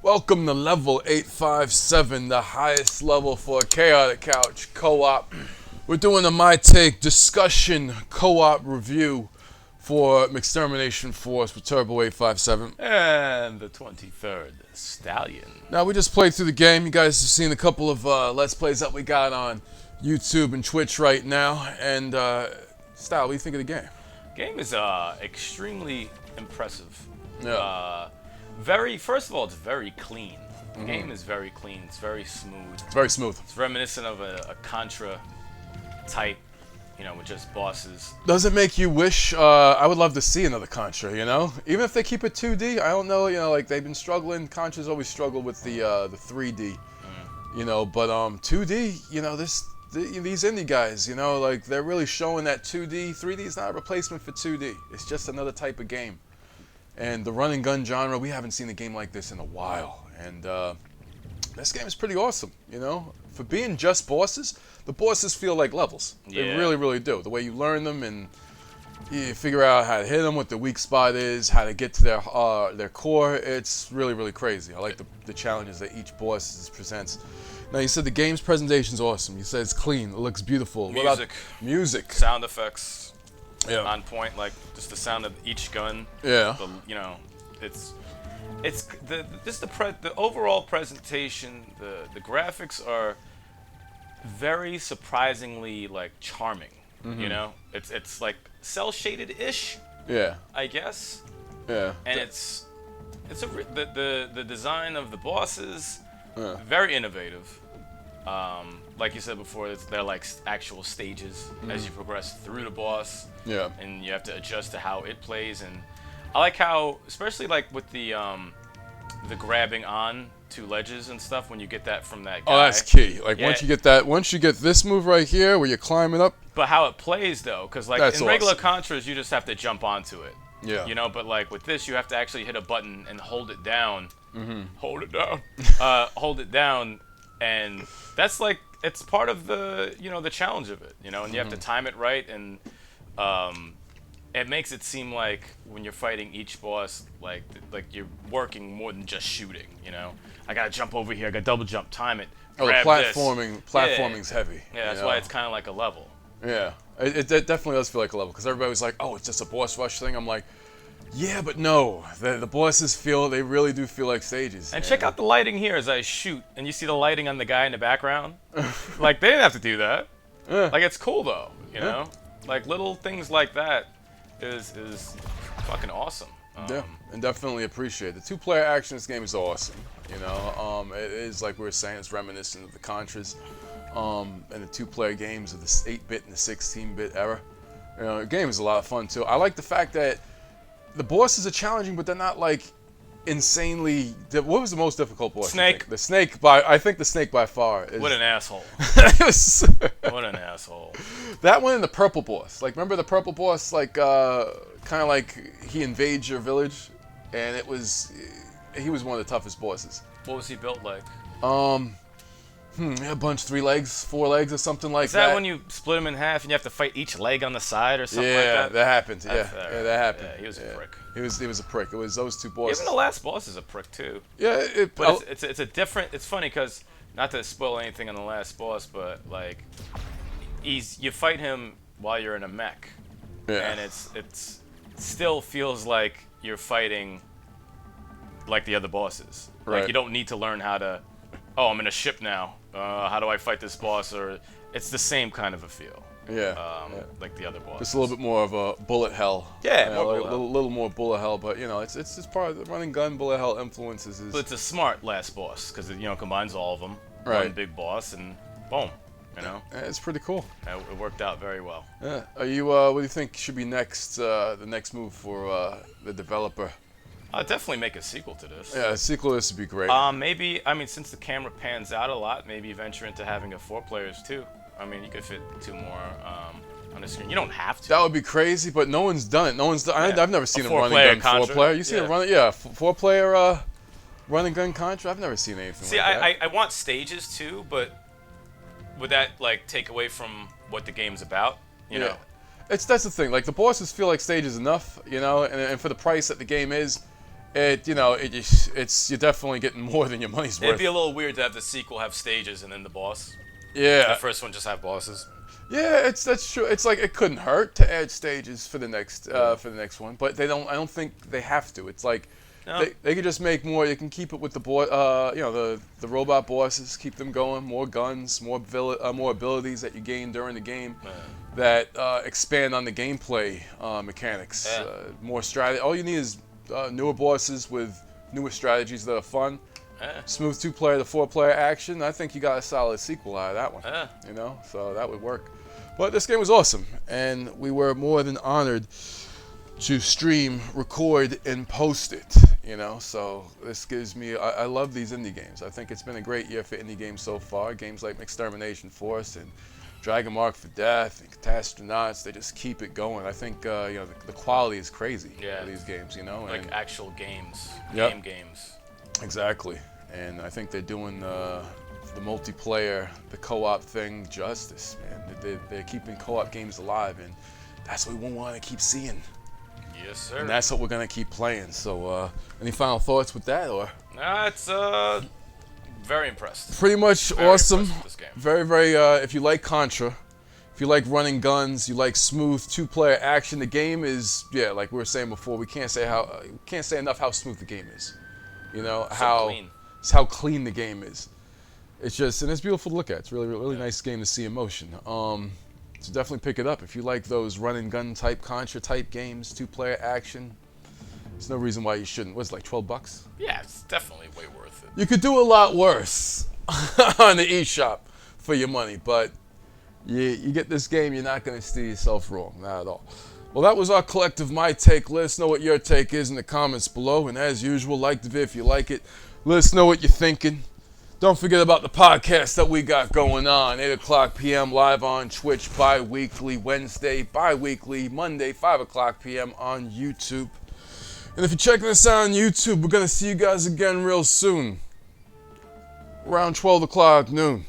Welcome to level 857, the highest level for Chaotic Couch co-op. We're doing a My Take discussion co-op review for Mechstermination Force with Turbo 857. And the 23rd Stallion. Now, we just played through the game. You guys have seen a couple of Let's Plays that we got on YouTube and Twitch right now. And, Style, what do you think of the game? Game is extremely impressive. Yeah. First of all, it's very clean. The game is very clean. It's very smooth. It's very smooth. It's reminiscent of a Contra type, with just bosses. Does it make you wish, I would love to see another Contra, Even if they keep it 2D, I don't know, like they've been struggling. Contra's always struggled with the 3D, but 2D, these indie guys, like they're really showing that 2D, 3D is not a replacement for 2D. It's just another type of game. And the run and gun genre, we haven't seen a game like this in a while. And this game is pretty awesome, For being just bosses, the bosses feel like levels. Yeah. They really, really do. The way you learn them and you figure out how to hit them, what the weak spot is, how to get to their core, it's really, really crazy. I like the challenges that each boss presents. Now, you said the game's presentation is awesome. You said it's clean. It looks beautiful. Music. Sound effects. Yeah. On point, like just the sound of each gun. Yeah. It's the overall presentation. The graphics are very surprisingly like charming. It's like cell shaded ish. Yeah. I guess. Yeah. And the design of the bosses very innovative. Like you said before, they're like actual stages as you progress through the boss. Yeah. And you have to adjust to how it plays. And I like how, especially like with the grabbing on to ledges and stuff, when you get that from that guy. Oh, that's key. Like once you get this move right here where you're climbing up. But how it plays though, because like That's in regular awesome. Contras, you just have to jump onto it. Yeah. But like with this, you have to actually hit a button and hold it down. Hold it down. Hold it down, and that's like it's part of the the challenge of it. And you have to time it right, and it makes it seem like when you're fighting each boss, like you're working more than just shooting. I gotta jump over here. I gotta double jump, time it. Oh, the grab platforming's heavy. Yeah, that's why it's kind of like a level. Yeah, it definitely does feel like a level, because everybody was like, oh, it's just a boss rush thing. I'm like, yeah, but no. The bosses they really do feel like stages. And check out the lighting here as I shoot, and you see the lighting on the guy in the background. Like, they didn't have to do that. Yeah. Like, it's cool, though, Like, little things like that is fucking awesome. Yeah, and definitely appreciate it. The two-player action in this game is awesome. It is, like we were saying, it's reminiscent of the Contras and the two-player games of the 8-bit and the 16-bit era. The game is a lot of fun too. I like the fact that the bosses are challenging, but they're not like insanely. What was the most difficult boss? Snake. The snake I think the snake by far is. What an asshole. What an asshole. That one and the purple boss. Like, remember the purple boss? Like, kind of like he invades your village, and he was one of the toughest bosses. What was he built like? A bunch, 3 legs, 4 legs, or something like that. Is that when you split him in half and you have to fight each leg on the side or something like that? Yeah, that happened. Yeah, that happened. Yeah, he was a prick. He was a prick. It was those two bosses. Even the last boss is a prick too. Yeah, but it's a different. It's funny because, not to spoil anything on the last boss, but like, you fight him while you're in a mech, and it still feels like you're fighting like the other bosses. Right. Like, you don't need to learn how to. Oh, I'm in a ship now. How do I fight this boss? Or it's the same kind of a feel. Like the other boss. Just a little bit more of a bullet hell. Yeah, more a little more bullet hell, but it's just part of the running gun bullet hell influences. But it's a smart last boss because it combines all of them. Right. One big boss and boom. Yeah, it's pretty cool. It worked out very well. Yeah. Are you? What do you think should be next? The next move for the developer? I'll definitely make a sequel to this. Yeah, a sequel to this would be great. Maybe, since the camera pans out a lot, maybe venture into having 4 players too. You could fit 2 more on the screen. You don't have to. That would be crazy, but no one's done it. No one's done. I've never seen a running gun Contra. 4-player. You seen a running? Yeah, 4-player running gun Contra. I've never seen anything like that. I want stages too, but would that like take away from what the game's about? You know. That's the thing. Like, the bosses feel like stages enough, and for the price that the game is, you're definitely getting more than your money's worth. It'd be a little weird to have the sequel have stages and then the boss. Yeah. The first one just have bosses. Yeah, that's true. It's like it couldn't hurt to add stages for the next one, but I don't think they have to. It's like they could just make more. You can keep it with the robot bosses, keep them going. More guns, more abilities that you gain during the game that expand on the gameplay mechanics. More strategy. All you need is newer bosses with newer strategies that are fun. Smooth 2-player to 4-player action. I think you got a solid sequel out of that one. So that would work. But this game was awesome, and we were more than honored to stream, record, and post it. So this gives me. I love these indie games. I think it's been a great year for indie games so far. Games like Mechstermination Force and Dragon Mark for Death and Catastronauts, they just keep it going. I think the quality is crazy for these games. Like actual games, Yep. games. Exactly, and I think they're doing the multiplayer, the co-op thing justice, man. They're keeping co-op games alive, and that's what we want to keep seeing. Yes, sir. And that's what we're gonna keep playing. So, any final thoughts with that, or? It's very impressed. Pretty much Very awesome. impressed with this game. Very, very. If you like Contra, if you like running guns, you like smooth 2-player action. The game is, like we were saying before. We can't say enough how smooth the game is. How clean the game is. It's just, and it's beautiful to look at. It's really, really nice game to see in motion. So definitely pick it up if you like those run and gun type Contra type games, 2-player action. There's no reason why you shouldn't. What's it, like $12? Yeah, it's definitely way worth it. You could do a lot worse on the eShop for your money, but you get this game, you're not going to steer yourself wrong, not at all. Well, that was our collective My Take. Let us know what your take is in the comments below, and as usual, like the video if you like it. Let us know what you're thinking. Don't forget about the podcast that we got going on. 8 o'clock p.m. live on Twitch, bi-weekly Wednesday, bi-weekly Monday, 5 o'clock p.m. on YouTube. And if you're checking us out on YouTube, we're going to see you guys again real soon. Around 12 o'clock noon.